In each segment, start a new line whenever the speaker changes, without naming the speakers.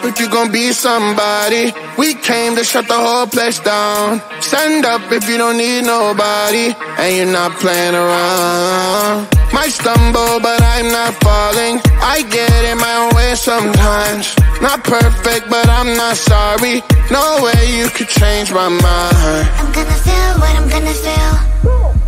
If you gon' be somebody, we came to shut the whole place down. Stand up if you don't need nobody, and you're not playing around. Might stumble, but I'm not falling. I get in my own way sometimes. Not perfect, but I'm not sorry. No way you could change my mind.
I'm gonna feel what I'm gonna feel.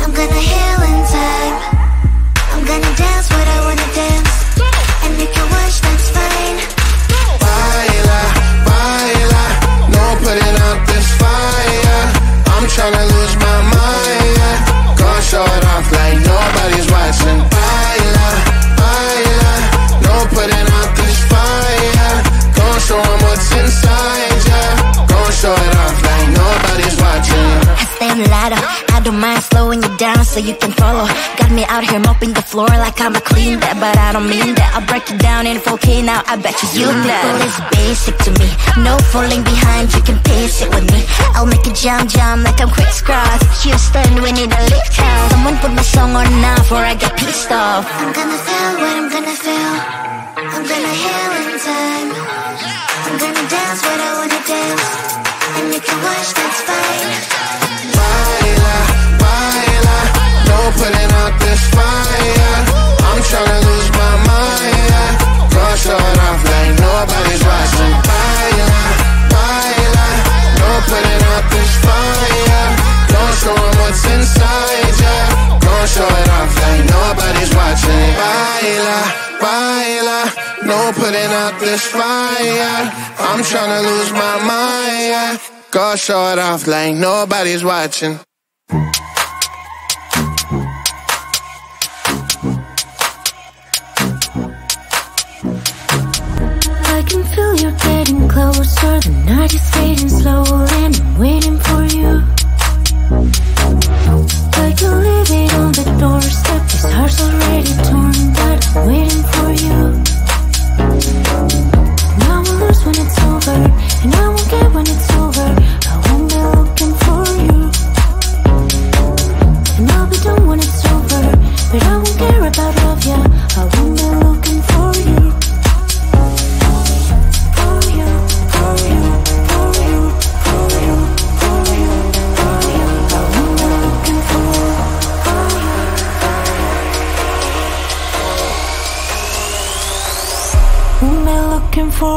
I'm gonna heal in time. I'm gonna dance what I wanna dance. And if you wish, that's fine.
Baila, baila, no putting out this fire. I'm tryna lose my mind, yeah. Gonna show it off like nobody's watching. Baila, baila, no putting out this fire. Gonna show 'em what's inside, yeah. Gonna show it off like nobody's watching.
I stand louder, I don't mind slowing you down so you can follow. Got me out here mopping the floor like I'm a clean that, but I don't mean that. I'll break it down in 4K now, I bet you know. Well, it's basic to me, no falling behind, you can pace it with me. I'll make it jump like I'm crisscross. Houston, we need a lift house. Someone put my song on now before I get pissed off. I'm gonna feel what I'm gonna feel. I'm gonna heal in time. I'm gonna dance what I wanna dance. And if you watch, that's fine.
Baila, baila, no putting out this fire. I'm tryna lose my mind, yeah. Gonna show it off like nobody's watching. Baila, baila, no putting out this fire. Gonna show 'em what's inside, yeah. Gonna show it off like nobody's watching. Baila, baila, no putting out this fire. I'm tryna lose my mind, yeah. Gonna show it off like nobody's watching.
I can feel you're getting closer. The night is fading slowly and I'm waiting for you. I can leave it on the doorstep. This heart's already torn, but I'm waiting for you. And I will lose when it's over, and I won't get when it's over. I won't be looking for you. And I'll be done when it's over, but I won't care about love, yeah. I won't be looking for you. For you, for you, for you, for you, for you, for you. I won't be looking for you. Won't be looking for.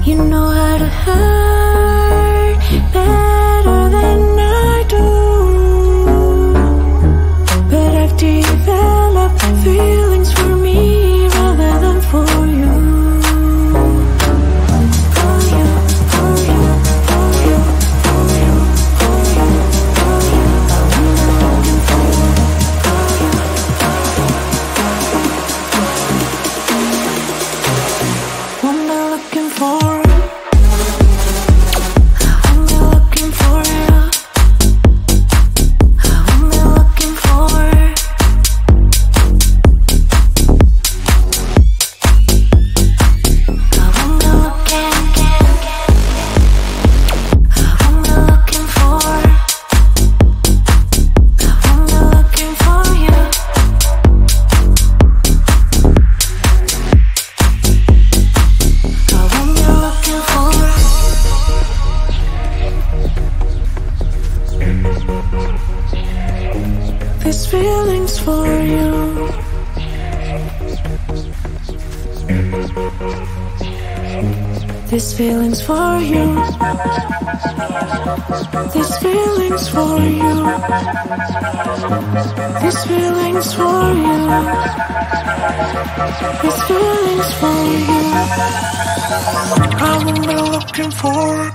You know how to hurt better than I do, but I've developed feelings for me rather than for you. For you, for you, for you, for you, for you, for you. I'm looking for you. What am I looking for? This feeling's for you. This feeling's for you. This feeling's for you. This feeling's for you. I won't be looking for it.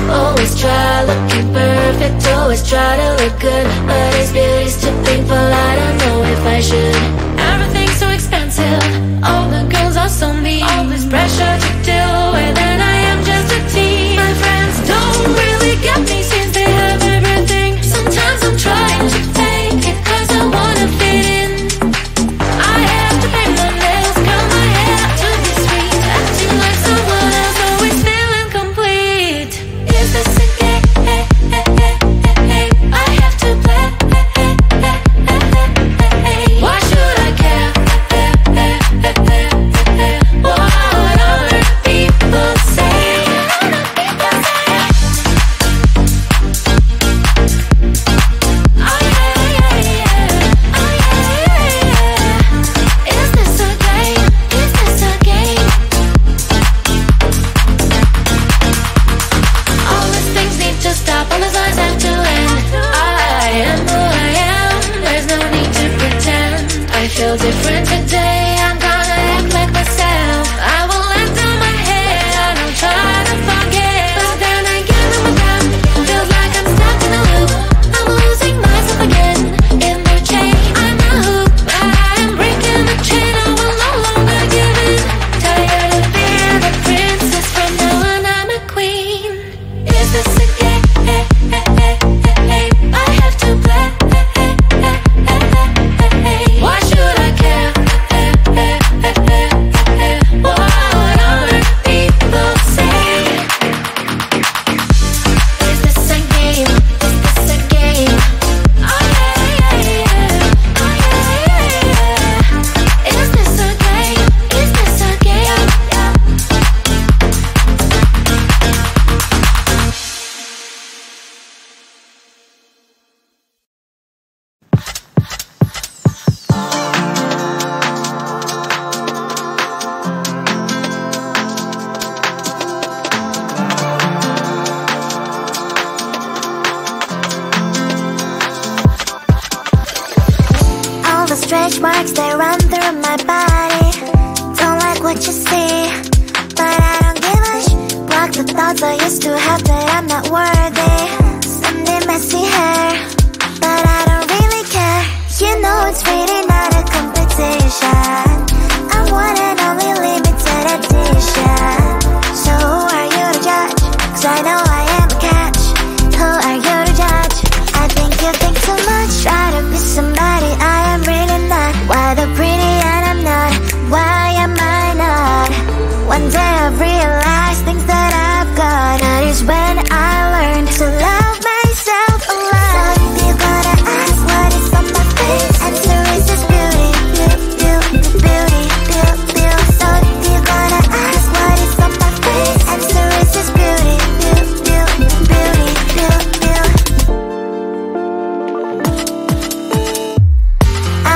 Always try looking perfect, always try to look good, but it's beauty's too painful, I don't know if I should. Everything's so expensive, all the girls are so mean, all this pressure to deal with, and I am just a teen. My friends don't really get me since they have everything. Sometimes I'm trying to fake it cause I wanna fit in. I have to pay my nails, curl my hair to be sweet, acting like someone else, always feel incomplete. Is this a game? I have to play. feel different today. I'm gonna act like myself. I will let down my head and I'll try to forget. But then again, I'm down. Feels like I'm stuck in a loop. I'm losing myself again in the chain. I'm a hoop, but I am breaking the chain. I will no longer give in. Tired of being the princess. From now on, I'm a queen. Is this a game? I have to play. Why should I care? What other people say? Is this a game? Is this a game? Oh yeah, yeah, yeah. Oh yeah, yeah, yeah. Is this a game? Is this a game?
All the stretch marks, they run through my body. Don't like what you see, but I don't give a block the thoughts I used to have that I'm not worthy. Someday messy hair, but I don't really care. You know it's really not a competition. I'm one and only limited edition. So who are you to judge? 'Cause I know I am a catch. Who are you to judge? I think you think too much. Try to be somebody I am really not. Why the pretty and I'm not? Why am I not? One day I've realized things that I've got. That is when I learned to love myself a lot. So if you're gonna ask what is on my face, answer is just beauty, beauty, beauty, beauty, beauty. So if you're gonna ask what is on my face, answer is just beauty, beauty, beauty, beauty, beauty.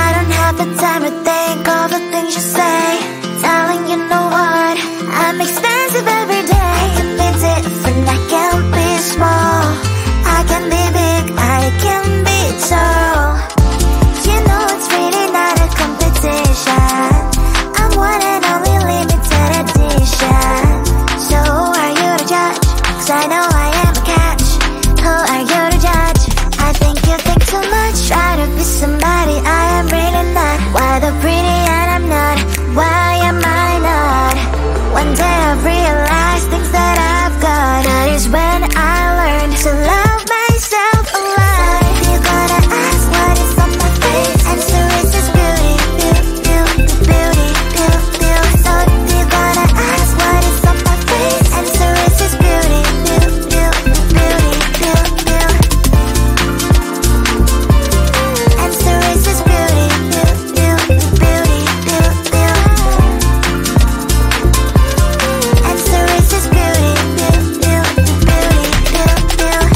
I don't have the time to think all the things you say. Darling, you know what? I'm expensive every day. I can be different, I can be small. I can be big, I can be tall. You know it's really not a competition. I'm one and only limited edition. So who are you to judge? 'Cause I know I am a catch. Who are you to judge? I think you think too much. Try to be somebody I am really not. Why the pretty and I'm not? Why am I not? One day I've realized things that I've got. That is when I learned to love myself a lot. So if you're gonna ask what is on my face, answer is just beauty, beauty, beauty, beauty, beauty. So if you're gonna ask what is on my face, answer is just beauty, beauty, beauty, beauty, beauty, beauty. Answer is just beauty, beauty, beauty, beauty, beauty, beauty. Answer is just beauty, beauty, beauty, beauty, beauty, beauty.